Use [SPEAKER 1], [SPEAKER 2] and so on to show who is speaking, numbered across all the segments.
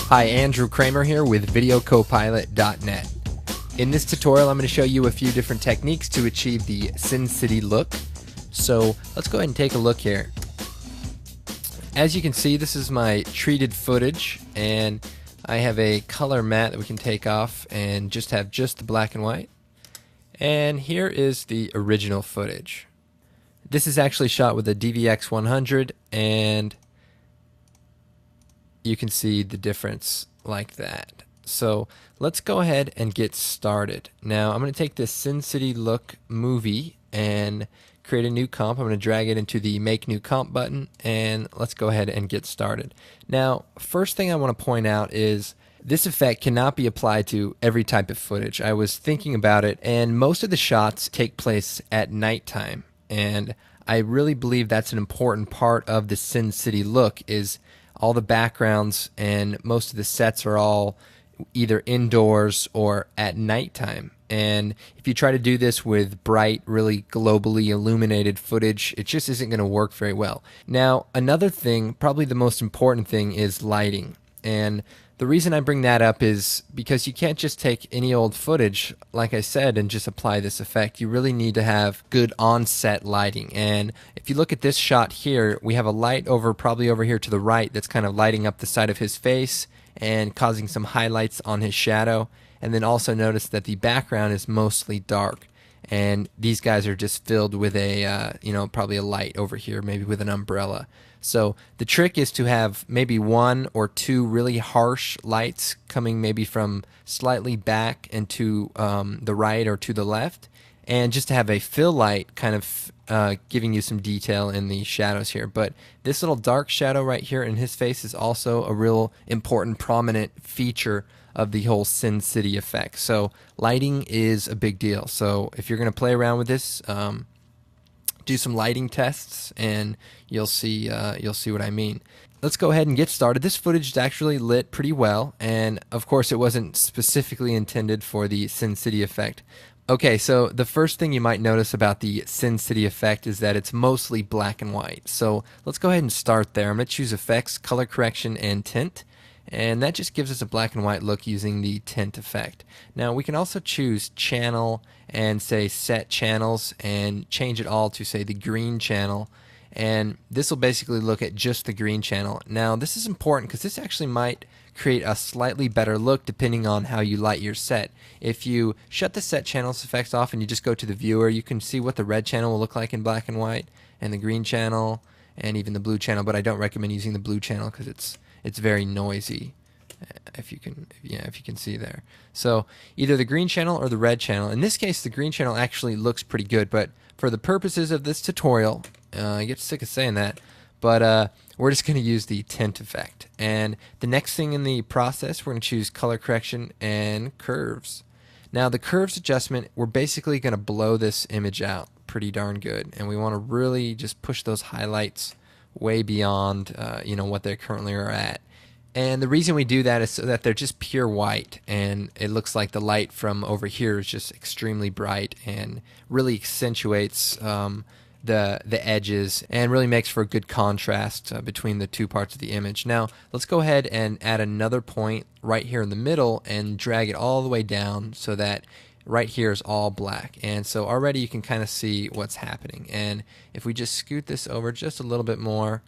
[SPEAKER 1] Hi, Andrew Kramer here with VideoCopilot.net. In this tutorial, I'm going to show you a few different techniques to achieve the Sin City look. So let's go ahead and take a look here. As you can see, this is my treated footage, and I have a color matte that we can take off and just have just the black and white. And here is the original footage. This is actually shot with a DVX-100, and you can see the difference like that. So let's go ahead and get started. Now I'm going to take this Sin City look movie and create a new comp. I'm going to drag it into the Make New Comp button, and let's go ahead and get started. Now, first thing I want to point out is this effect cannot be applied to every type of footage. I was thinking about it, and most of the shots take place at nighttime, and I really believe that's an important part of the Sin City look. Is all the backgrounds and most of the sets are all either indoors or at nighttime. And if you try to do this with bright, really globally illuminated footage, it just isn't going to work very well. Now, another thing, probably the most important thing, is lighting. And the reason I bring that up is because you can't just take any old footage, like I said, and just apply this effect. You really need to have good on-set lighting. And if you look at this shot here, we have a light probably over here to the right that's kind of lighting up the side of his face and causing some highlights on his shadow. And then also notice that the background is mostly dark, and these guys are just filled with a probably a light over here, maybe with an umbrella. So the trick is to have maybe one or two really harsh lights coming maybe from slightly back and to the right or to the left, and just to have a fill light kind of giving you some detail in the shadows here. But this little dark shadow right here in his face is also a real important, prominent feature of the whole Sin City effect. So lighting is a big deal. So if you're going to play around with this, do some lighting tests, and you'll see what I mean. Let's go ahead and get started. This footage is actually lit pretty well, and of course it wasn't specifically intended for the Sin City effect. Okay, so the first thing you might notice about the Sin City effect is that it's mostly black and white. So let's go ahead and start there. I'm going to choose Effects, Color Correction, and Tint. And that just gives us a black and white look using the tint effect. Now we can also choose channel and say set channels and change it all to say the green channel, and this will basically look at just the green channel. Now this is important because this actually might create a slightly better look depending on how you light your set. If you shut the set channels effects off and you just go to the viewer, you can see what the red channel will look like in black and white, and the green channel, and even the blue channel. But I don't recommend using the blue channel because it's very noisy, if you can see there. So either the green channel or the red channel. In this case, the green channel actually looks pretty good, but for the purposes of this tutorial, I get sick of saying that, but we're just going to use the tint effect. And the next thing in the process, we're going to choose color correction and curves. Now the curves adjustment, we're basically going to blow this image out pretty darn good, and we want to really just push those highlights way beyond what they currently are at. And the reason we do that is so that they're just pure white, and it looks like the light from over here is just extremely bright and really accentuates the edges and really makes for a good contrast between the two parts of the image. Now let's go ahead and add another point right here in the middle and drag it all the way down so that right here is all black. And so already you can kind of see what's happening. And if we just scoot this over just a little bit more,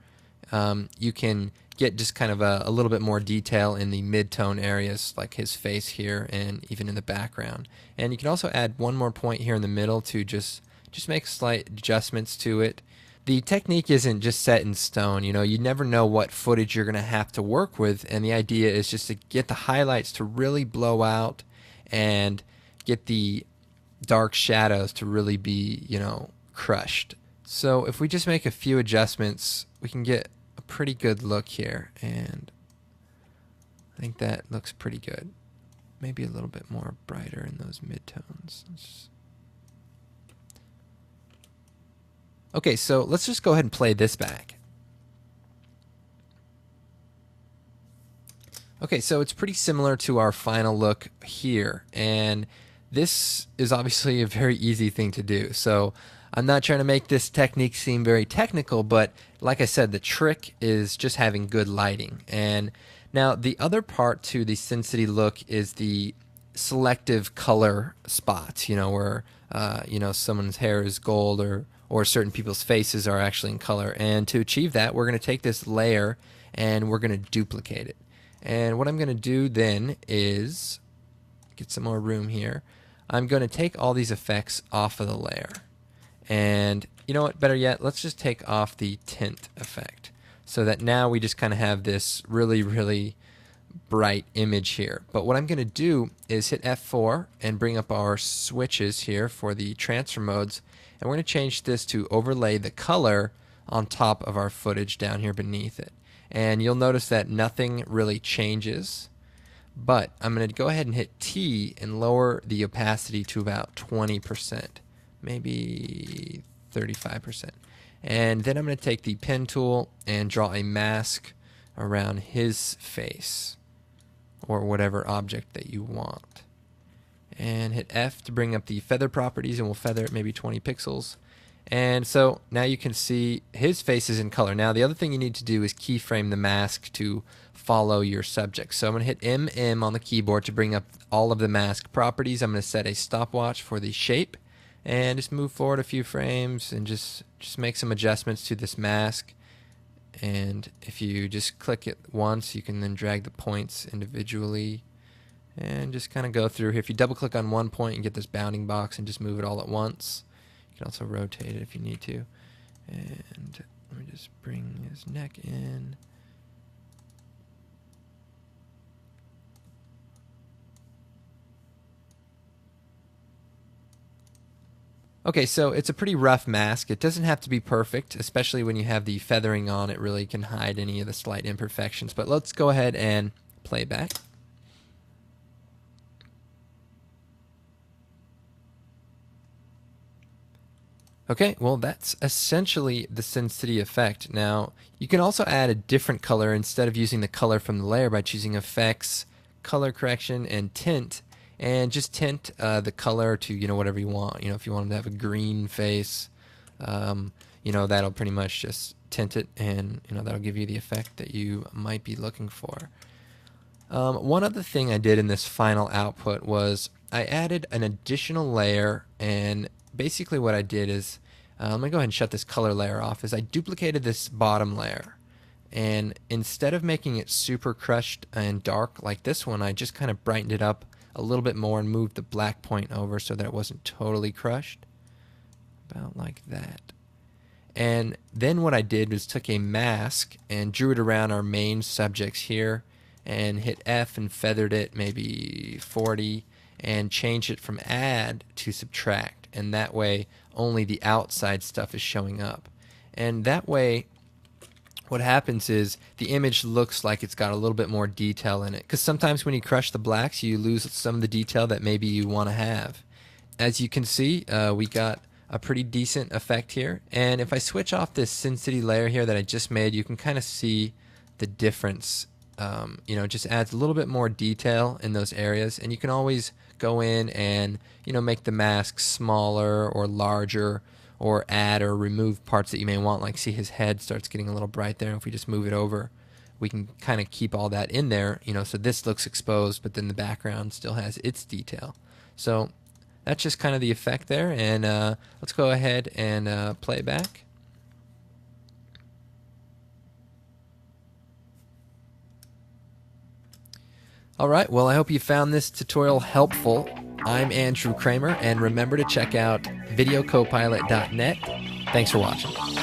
[SPEAKER 1] you can get just kind of a little bit more detail in the mid-tone areas, like his face here and even in the background. And you can also add one more point here in the middle to just make slight adjustments to it. The technique isn't just set in stone. You never know what footage you're going to have to work with, and the idea is just to get the highlights to really blow out and get the dark shadows to really be, crushed. So if we just make a few adjustments, we can get a pretty good look here, and I think that looks pretty good. Maybe a little bit more brighter in those midtones. Okay, so let's just go ahead and play this back. Okay, so it's pretty similar to our final look here, and this is obviously a very easy thing to do. So I'm not trying to make this technique seem very technical, but like I said, the trick is just having good lighting. And now the other part to the Sin City look is the selective color spots, where, someone's hair is gold or certain people's faces are actually in color. And to achieve that, we're going to take this layer and we're going to duplicate it. And what I'm going to do then is get some more room here. I'm going to take all these effects off of the layer. And you know what, better yet, let's just take off the tint effect so that now we just kind of have this really, really bright image here. But what I'm going to do is hit F4 and bring up our switches here for the transfer modes. And we're going to change this to overlay the color on top of our footage down here beneath it. And you'll notice that nothing really changes. But I'm going to go ahead and hit T and lower the opacity to about 20%, maybe 35%. And then I'm going to take the pen tool and draw a mask around his face or whatever object that you want. And hit F to bring up the feather properties, and we'll feather it maybe 20 pixels. And so now you can see his face is in color. Now the other thing you need to do is keyframe the mask to follow your subject. So I'm going to hit MM on the keyboard to bring up all of the mask properties. I'm going to set a stopwatch for the shape and just move forward a few frames and just make some adjustments to this mask. And if you just click it once, you can then drag the points individually and just kind of go through here. If you double click on one point, you get this bounding box and just move it all at once. You can also rotate it if you need to. And let me just bring his neck in. Okay, so it's a pretty rough mask. It doesn't have to be perfect, especially when you have the feathering on. It really can hide any of the slight imperfections. But let's go ahead and play back. Okay, well that's essentially the Sin City effect. Now, you can also add a different color instead of using the color from the layer by choosing Effects, Color Correction, and Tint. And just tint the color to, whatever you want. If you want them to have a green face, that'll pretty much just tint it, and, that'll give you the effect that you might be looking for. One other thing I did in this final output was I added an additional layer, and basically what I did is, I'm going to go ahead and shut this color layer off, is I duplicated this bottom layer. And instead of making it super crushed and dark like this one, I just kind of brightened it up a little bit more and moved the black point over so that it wasn't totally crushed. About like that. And then what I did was took a mask and drew it around our main subjects here and hit F and feathered it maybe 40 and changed it from add to subtract. And that way only the outside stuff is showing up. And that way what happens is the image looks like it's got a little bit more detail in it. Because sometimes when you crush the blacks, you lose some of the detail that maybe you want to have. As you can see, we got a pretty decent effect here. And if I switch off this Sin City layer here that I just made, you can kind of see the difference. It just adds a little bit more detail in those areas. And you can always go in and, make the mask smaller or larger, or add or remove parts that you may want, like see his head starts getting a little bright there. If we just move it over, we can kind of keep all that in there, so this looks exposed, but then the background still has its detail. So that's just kind of the effect there, and let's go ahead and play back. Alright, well I hope you found this tutorial helpful. I'm Andrew Kramer, and remember to check out videocopilot.net. Thanks for watching.